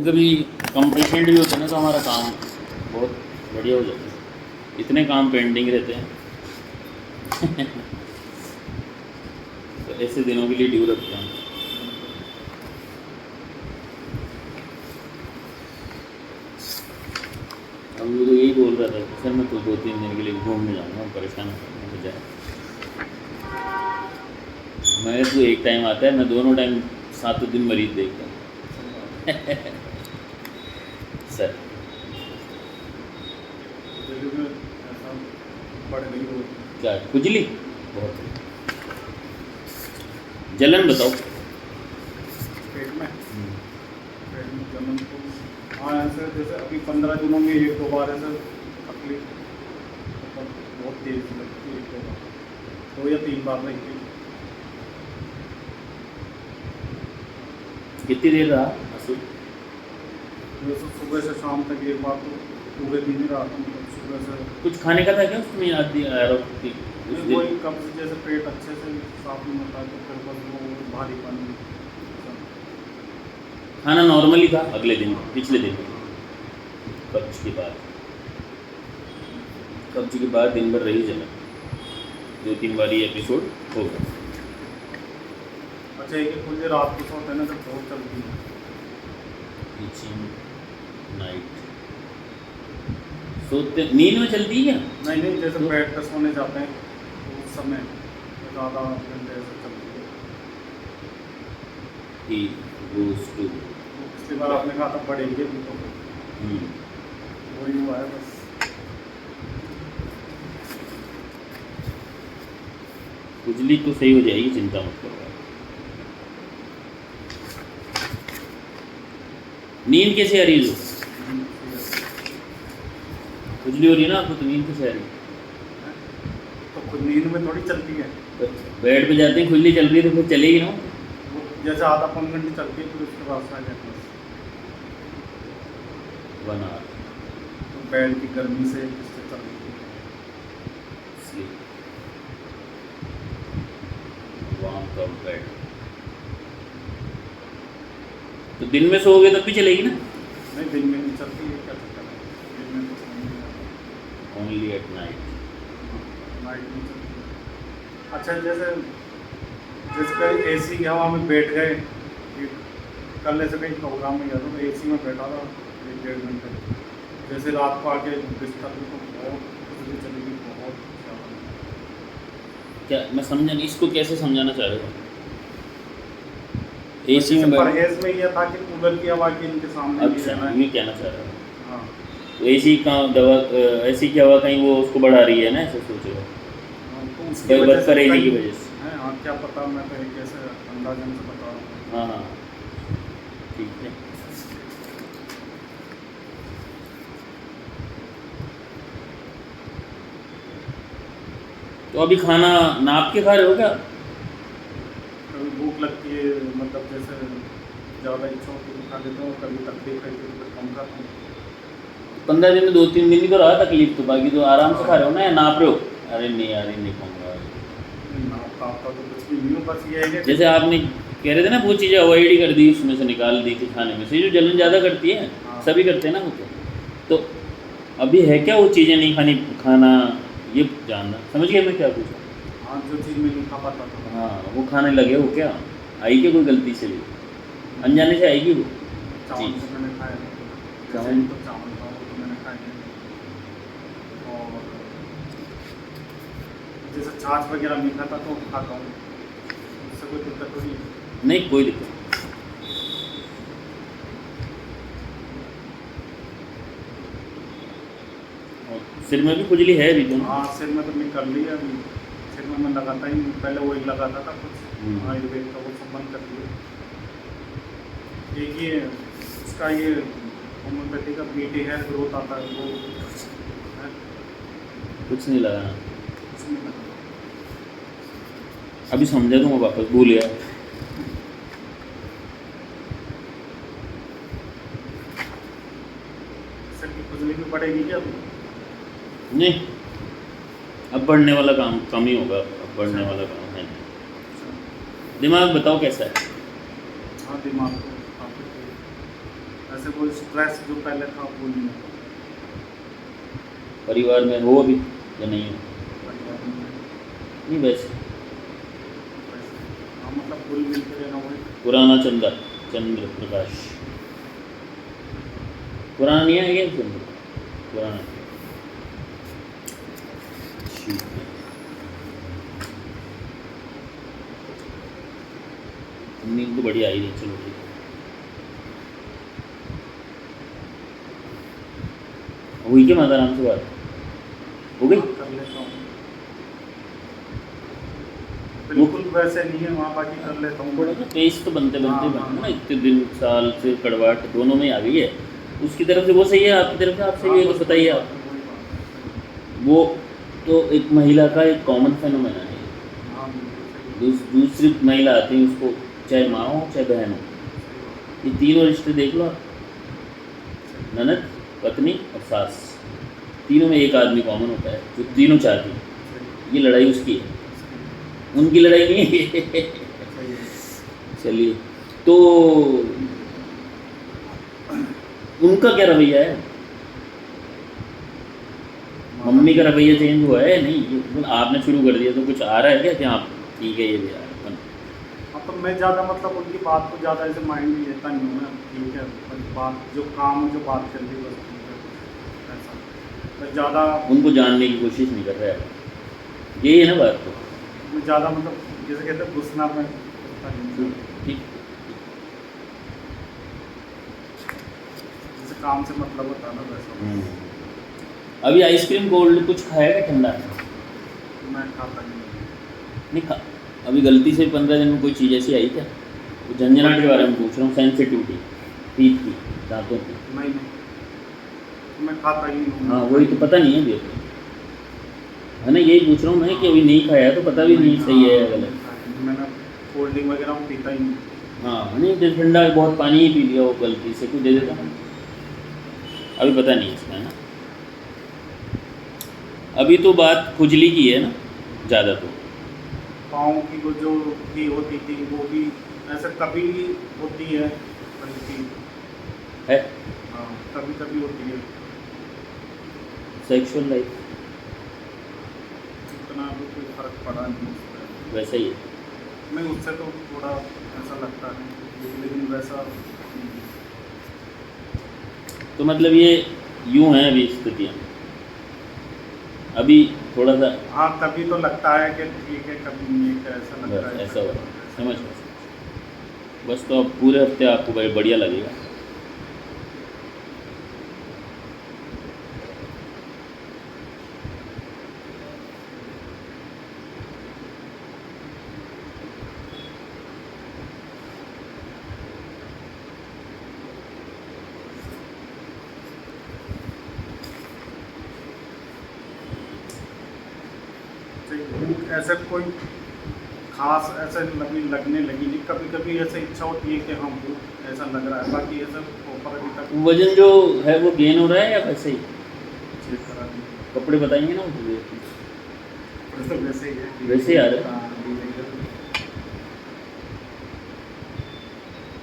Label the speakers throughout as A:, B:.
A: कभी कम पेशेंट भी होते हैं ना तो हमारा काम बहुत बढ़िया हो जाता है। इतने काम पेंडिंग रहते हैं तो ऐसे दिनों के लिए ड्यू रखते हैं। अब वो तो यही बोल रहा था कि सर मैं तो 2-3 दिन के लिए घूमने जाऊँगा, परेशान होने बजाय मैं तो एक टाइम आता है, मैं दोनों टाइम 7 दिन मरीज देखता हूँ सर
B: बढ़ गई हो
A: क्या खुजली बहुत जलन बताओ।
B: पेट में जलन तो हाँ ऐसे जैसे अभी 15 दिनों में 1-2 बार ऐसे तकलीफ बहुत तेज लगती है, 1-2 बार 2 या 3 बार लगती है।
A: कितनी देर रहा असुर?
B: जैसे सुबह से शाम तक एक बार तो पूरे दिन ही रहा था, मतलब सुबह से
A: कुछ खाने का था क्या उसमें? याद दिया आ रहा थी उस दिन?
B: वही कब्ज जैसे पेट अच्छे से साफ नहीं होता तो फिर बस वो भारी पानी
A: खाना नॉर्मली था अगले दिन, पिछले दिन कब्ज के बाद दिन भर रही जलन, 2-3 बार ये एपिसोड हो गया।
B: अच्छा एक खुले रात को सोते हैं ना तो बहुत चलती है
A: नाइट सोते नींद में चलती है क्या?
B: नहीं नहीं जैसे बेड पे सोने जाते हैं तो उस समय ज़्यादा घंटे ऐसे चलती है।
A: ही गोज़ टू
B: तो पिछली बार आपने कहा था बढ़ेगी अभी तो वही हुआ है बस।
A: खुजली तो सही हो जाएगी, चिंता मत करो। नींद कैसे आ रही है? खुजली हो रही है ना आपको तो नींद कैसे आ रही है?
B: तो खुद नींद में थोड़ी चलती है,
A: बेड पे जाते हैं खुजली चल रही है तो फिर चलेगी ना।
B: वो जैसे आधा पौन घंटे चलती है फिर उसके बाद आ जाती है।
A: 1 आवर
B: तो बेड की गर्मी से इससे चल रही है।
A: Sleep warm cum bed. तो दिन में सोओगे तब भी चलेगी ना?
B: नहीं दिन में नहीं चलती है, क्या चक्कर है, दिन में कुछ नहीं है,
A: ओनली एट नाइट।
B: नाइट में चलती है। अच्छा जैसे जैसे कहीं एसी की हवा में बैठ गए, कल ऐसे कहीं प्रोग्राम में गया था तो एसी में बैठा था 1-1.5 घंटे, जैसे रात को आके बिस्तर पे तो बहुत खुजली चलेगी बहुत ज़्यादा।
A: क्या मैं समझा नहीं, इसको कैसे समझाना चाह रहे हो? एसी
B: जैसे
A: में बैठ,
B: परहेज में यह था कि कूलर की हवा के इनके सामने नहीं
A: अच्छा
B: रहना
A: ये
B: है।
A: कहना चाह रहे हो?
B: हाँ
A: तो एसी का दवा, एसी की हवा कहीं वो उसको बढ़ा रही है ना, ऐसे सोचो
B: हाँ, तो उसकी वजह
A: बस
B: से
A: पर एसी की
B: कहीं
A: वजह से।
B: है। हाँ क्या पता, मैं तो एक ऐसे अंदाजन से बता रहा हूँ।
A: हाँ हाँ ठीक है। तो अभी खाना नाप के खा रहे हो क्या?
B: कभी भूख लगती है, मतलब जैसे ज़्यादा इच्छा होती है तो खा लेता हूँ, कभी तकलीफ रहती है तो फिर कम खाता हूँ।
A: 15 दिन में 2-3 दिन की तो रहा तकलीफ, तो बाकी तो आराम से खा रहे हो ना, या नाप रहे हो? अरे नहीं यार, ये नहीं खाऊंगा।
B: नापता तो कुछ भी नहीं हूँ, बस ये है कि
A: जैसे आपने कह रहे थे ना वो चीज़ें अवॉइड ही कर दी, उसमें से निकाल दी थी खाने में से, जो जलन ज़्यादा करती है
B: हाँ।
A: सभी करते हैं ना वो तो अभी है क्या वो चीज़ें नहीं खानी, खाना ये जानना, समझ गए मैं क्या पूछा?
B: हाँ जो चीज़ मैं नहीं खा पाता था।
A: हाँ वो खाने लगे हो क्या? आई क्या कोई गलती से भी? अनजाने से आएगी वो
B: चावल
A: चीज़।
B: तो मैंने खाया है,
A: चावल?
B: जैसे तो चावल था वो तो मैंने खाया है। और जैसे छाछ वगैरह नहीं खाता तो खाता हूँ, उससे कोई दिक्कत तो नहीं है।
A: नहीं कोई दिक्कत। और सिर में भी खुजली है अभी तो?
B: हाँ सिर में तो निकल रही है अभी, सिर में मैं लगाता ही नहीं, पहले वही लगाता था कुछ आयुर्वेद का, वो सब बंद कर दिया। एक ये उसका ये होम्योपैथी का बीटी हेयर ग्रोथ आता है वो है,
A: कुछ नहीं लगाना।
B: उसमें लगा।
A: अभी समझा दूँगा, वापस भूल गया।
B: सिर की खुजली भी बढ़ेगी क्या अभी?
A: नहीं अब बढ़ने वाला काम कम ही होगा, अब बढ़ने वाला काम है नहीं। दिमाग बताओ कैसा है?
B: हाँ दिमाग तो काफ़ी ठीक। ऐसे कोई स्ट्रेस जो पहले था वो नहीं है
A: परिवार में हो अभी या नहीं हो?
B: परिवार में।
A: नहीं वैसे
B: हाँ मतलब पूरी मिलकर रहना वही
A: पुराना चंद्र प्रकाश पुराना नहीं है क्या चंद्र पुराना? ठीक है। नींद तो बढ़िया आई थी, चलो ठीक है। हुई क्या माता राम से बात हो गई?
B: कर लेता हूँ बिल्कुल वैसे नहीं है वहाँ बाकी कर लेता हूँ
A: थोड़ा सा टेस्ट तो बनते
B: हाँ,
A: बनते
B: हाँ,
A: ना, इतने दिन साल से कड़वाहट दोनों में आ गई है। उसकी तरफ से वो सही है, आपकी तरफ से आप सही है, तो बताइए आप।
B: वही बात है।
A: वो तो एक महिला का एक कॉमन फेनोमेना है।
B: हाँ बिल्कुल सही
A: दूसरी महिला आती है, उसको चाहे माँ हो चाहे बहन हो,
B: सही बात
A: ये तीनों रिश्ते देख लो आप,
B: सही
A: ननद पत्नी और सास, तीनों में एक आदमी कॉमन होता है जो तीनों चाहती है।
B: सही
A: ये लड़ाई उसकी है,
B: सही
A: उनकी लड़ाई नहीं है।
B: सही है।
A: चलिए, तो उनका क्या रवैया है? मम्मी का रवैया चेंज हुआ है? नहीं, ये आपने शुरू कर दिया तो कुछ आ रहा है क्या कि हाँ ठीक है ये भी यार
B: हाँ तो मैं ज़्यादा मतलब उनकी बात को ज़्यादा ऐसे माइंड में लेता नहीं हूँ मैं, ठीक है बस बात जो काम जो बात चल रही है बस ठीक है ऐसा मैं ज़्यादा
A: उनको जानने की कोशिश नहीं कर रहा है, यही है ना बात? तो
B: मैं ज़्यादा मतलब जैसे कहते हैं घुसना में करता नहीं हूँ।
A: ठीक।
B: जैसे काम से मतलब होता है ना वैसा
A: अभी आइसक्रीम कोल्ड कुछ खाएगा ठंडा?
B: मैं खाता नहीं हूँ।
A: नहीं खा, अभी गलती से 15 दिन में कोई चीज़ ऐसी आई क्या? वो झंझनाट के बारे में पूछ रहा हूँ, सेंसिटिविटी टीथ की, दांतों की।
B: नहीं नहीं मैं खाता ही नहीं हूँ।
A: हाँ वही तो पता नहीं है अभी अपने, है ना, यही पूछ रहा हूँ मैं कि अभी नहीं खाया तो पता भी नहीं सही है या गलत।
B: मैंने कोल्ड ड्रिंक वगैरह में पीता ही नहीं।
A: हाँ नहीं, जब ठंडा बहुत पानी ही पी लिया वो गलती से, कुछ दे देता हूँ। अभी पता नहीं इसका, है ना। अभी तो बात खुजली की है ना ज़्यादा, तो
B: पाँव की वो जो भी होती थी वो भी ऐसे कभी होती है बल्कि
A: है
B: हाँ कभी कभी होती है।
A: सेक्सुअल लाइफ
B: इतना भी कोई फर्क पड़ा नहीं उसमें।
A: वैसा ही है।
B: नहीं उससे तो थोड़ा ऐसा लगता है लेकिन वैसा
A: तो मतलब ये यूँ है अभी स्थितियाँ, अभी थोड़ा सा
B: हाँ कभी तो लगता है कि ठीक है कभी नहीं है कि ऐसा लगता
A: बस
B: है
A: ऐसा हो, समझ गया। बस तो अब पूरे हफ्ते आपको बढ़िया लगेगा।
B: ऐसे कोई खास ऐसे लगने लगी नहीं, कभी कभी ऐसे इच्छा होती है कि हाँ भूख ऐसा लग रहा है, बाकी ऐसा प्रॉपर अभी तक
A: वजन जो है वो गेन हो रहा है या वैसे ही?
B: चेक करा नहीं।
A: कपड़े बताएंगे ना मुझे।
B: तो वैसे ही है
A: वैसे ही आ रहा है।
B: हाँ,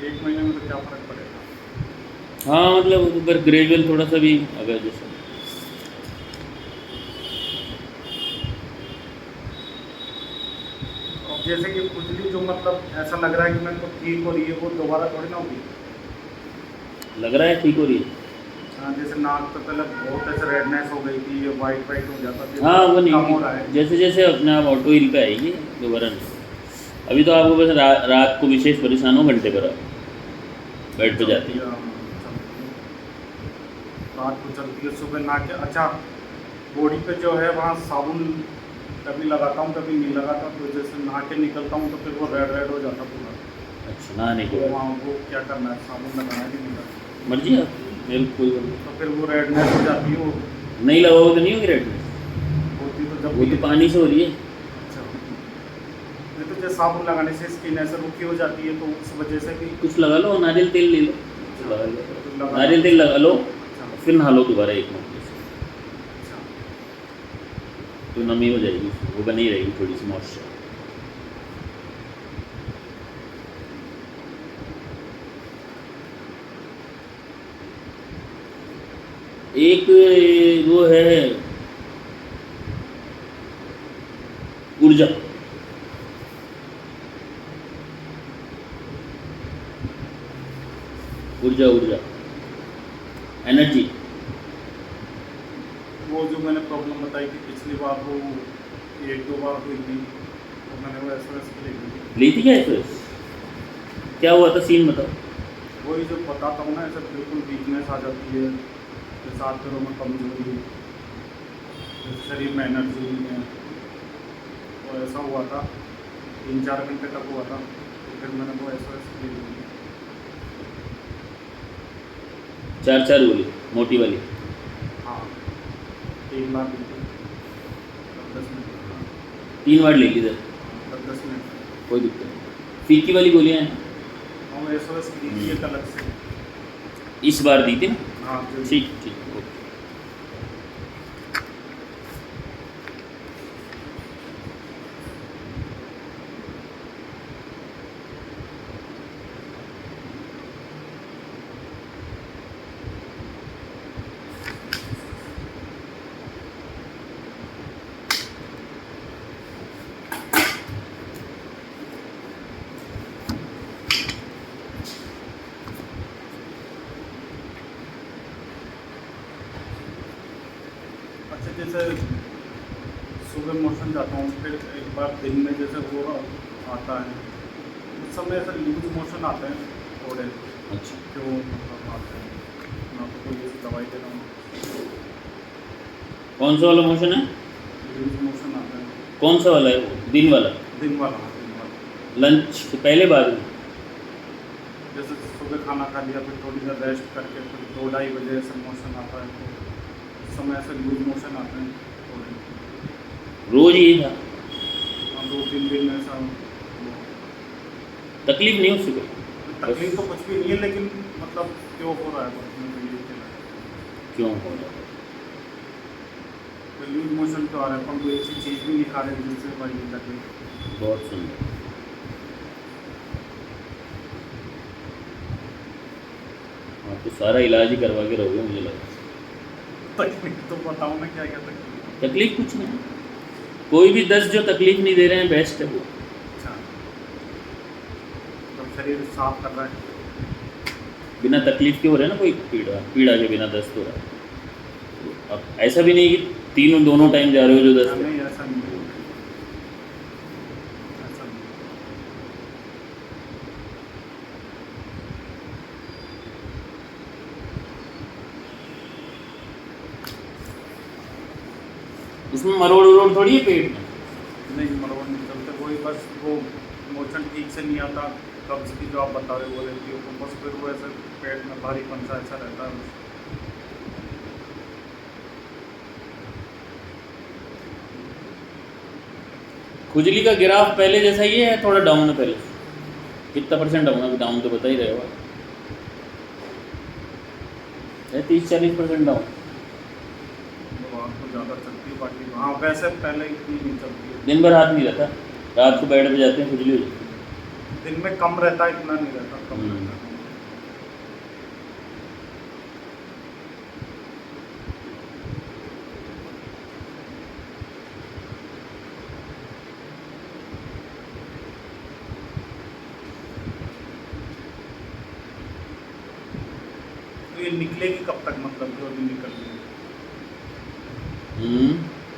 B: एक महीने में तो क्या फर्क पड़ेगा।
A: हाँ मतलब अगर ग्रेजुअल थोड़ा सा भी अगर जैसे
B: अब जैसे कि खुजली जो मतलब ऐसा लग रहा है कि मेरे को ठीक हो रही है वो दोबारा थोड़ी ना होगी।
A: लग रहा है ठीक हो रही है।
B: हाँ जैसे नाक तो पहले बहुत ऐसे रेडनेस हो गई थी, ये वाइट वाइट हो जाता था,
A: हाँ वो
B: कम हो रहा
A: नहीं,
B: है।
A: जैसे जैसे अपने आप ऑटो हिल पे आएगी दोबारा नहीं। अभी तो आपको बस रात को विशेष परेशान हो घंटे पर आप बेड पे जाती है।
B: रात को चलती है, सुबह ना के अच्छा बॉडी पे जो है वहाँ साबुन कभी लगाता हूँ कभी नहीं लगाता, तो जैसे नहा के निकलता हूँ तो फिर वो रेड रेड हो जाता पूरा।
A: अच्छा नहाने के
B: तो
A: बाद
B: वहाँ वो क्या करना है, साबुन लगाना ही नहीं लगता,
A: मर्जी आप, मेरे को कोई वो नहीं।
B: तो फिर वो रेडनेस हो जाती है वो
A: नहीं लगाओगे तो नहीं होगी रेडनेस,
B: होती तो जब
A: वो
B: भी
A: तो पानी से हो रही है।
B: अच्छा नहीं तो जैसे साबुन लगाने से स्किन ऐसे रुकी हो जाती है, तो उस वजह से भी
A: कुछ लगा लो, नारियल तेल ले लो, लगा लो, नारियल तेल लगा लो,
B: अच्छा
A: फिर नहा लो दोबारा एक महीने से,
B: अच्छा
A: तो नमी हो जाएगी, वो बनी रहेगी थोड़ी सी मॉइस्चर। एक वो है ऊर्जा, ऊर्जा ऊर्जा, एनर्जी।
B: वो जो मैंने प्रॉब्लम बताई थी पिछली बार, वो 1-2 बार हुई थी, तो मैंने वो SOS के लिए ली थी।
A: ली थी क्या इसमें? क्या हुआ था, सीन बताओ।
B: वही जो बताता हूँ ना, ऐसे बिल्कुल वीकनेस आ जाती है, जैसे हाथ पैरों में कमजोरी, शरीर में एनर्जी नहीं है। तो ऐसा हुआ था, 3-4 घंटे तक हुआ था, तो फिर मैंने वो SOS के लिए ली।
A: 4-4 गोली मोटी वाली?
B: हाँ, 3 बार ली थी, 10 मिनट।
A: 3 बार ले ली सर?
B: 10 मिनट।
A: कोई दिक्कत नहीं। फीकी वाली गोलियाँ हैं?
B: और SOS की ली थी एक अलग से।
A: इस बार दी थी ना?
B: हाँ जो
A: ठीक ठीक, ओके।
B: अच्छा, जैसे सुबह मोशन जाता हूँ, फिर एक बार दिन में जैसे वो आता है, उस समय ऐसे लूज मोशन आते हैं थोड़े।
A: अच्छा,
B: क्यों मतलब आते हैं? मैं आपको कोई ऐसी दवाई दे रहा हूँ,
A: कौन सा वाला मोशन है?
B: लूज मोशन आते हैं।
A: कौन सा वाला है वो? दिन वाला?
B: दिन वाला, हाँ, दिन वाला।
A: लंच से पहले बाद में?
B: जैसे सुबह खाना खा लिया, फिर थोड़ी देर रेस्ट करके फिर 2-2:30 बजे ऐसे मोशन आता है, तो उस समय ऐसे लूज मोशन आते हैं थोड़े।
A: रोज यही था?
B: हाँ, 2-3 दिन ऐसा
A: तकलीफ नहीं उससे कोई?
B: तकलीफ तो कुछ भी नहीं है, लेकिन मतलब क्यों हो रहा है बस मुझे ये चला है।
A: क्यों हो रहा है?
B: तो लूज मोशन तो आ रहा है, पर कोई ऐसी चीज़ भी नहीं खा रहे जिससे भाई ये तकलीफ।
A: बहुत सुंदर। हाँ, तो सारा इलाज ही करवा के रहोगे मुझे लगा।
B: तकलीफ तो बताओ ना, क्या क्या तकलीफ।
A: तकलीफ कुछ नहीं, कोई भी 10 जो तकलीफ नहीं दे रहे हैं बेस्ट है वो।
B: अच्छा, तो शरीर साफ कर रहा है।
A: बिना तकलीफ के हो रहा है ना, कोई पीड़ा पीड़ा के बिना दस्त हो रहा है। तो अब ऐसा भी नहीं कि तीनों दोनों टाइम जा रहे हो जो दस्त है।
B: नहीं, ऐसा नहीं है, ऐसा नहीं है।
A: उसमें मरोड़ उरोड़ थोड़ी है पेट में?
B: नहीं, मरोड़ नहीं चलते, वही बस वो मोशन ठीक से नहीं आता, कब्ज की जो आप बता रहे हो वो रहती है, तो बस फिर वो ऐसे पेट में भारीपन सा ऐसा रहता है बस।
A: खुजली का ग्राफ पहले जैसा ही है, थोड़ा डाउन है पहले? कितना % डाउन है? डाउन तो बता ही रहे हो। 30-40% डाउन।
B: तो आपको ज़्यादा चलती है, बाकी हाँ वैसे पहले इतनी नहीं चलती है।
A: दिन भर हाथ नहीं रहता? रात को बेड पे जाते हैं खुजली हो जाती है?
B: दिन में कम रहता है, इतना नहीं रहता, कम
A: हम्म।
B: रहता है। तो ये निकलेगी कब तक, मतलब जो अभी निकल रही है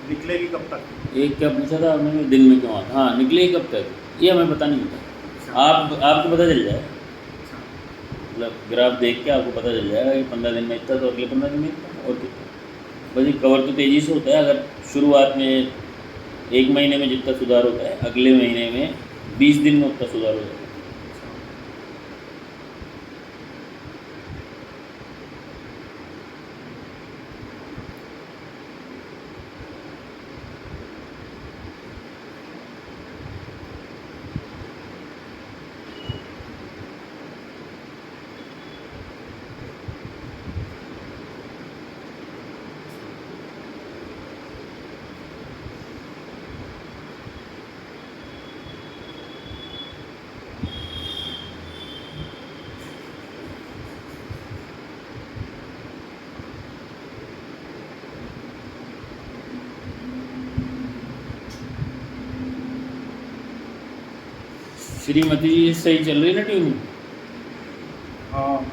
B: निकलेगी कब तक?
A: एक क्या पूछा था आपने, दिन में क्यों आता? हाँ, निकले कब तक ये हमें पता नहीं होता।
B: अच्छा,
A: आपको पता चल जाए,
B: अच्छा।
A: मतलब ग्राफ देख के आपको पता चल जाएगा कि 15 दिन में इतना, तो अगले 15 दिन में इतना, और कितना। बस ये कवर तो तेज़ी से होता है। अगर शुरुआत में 1 महीने में जितना सुधार होता है, अगले महीने में 20 दिन में उतना सुधार हो जाता है। श्रीमती जी सही चल रही है ना ट्यूनिंग?
B: हाँ।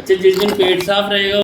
A: अच्छा, जिस दिन पेट साफ रहेगा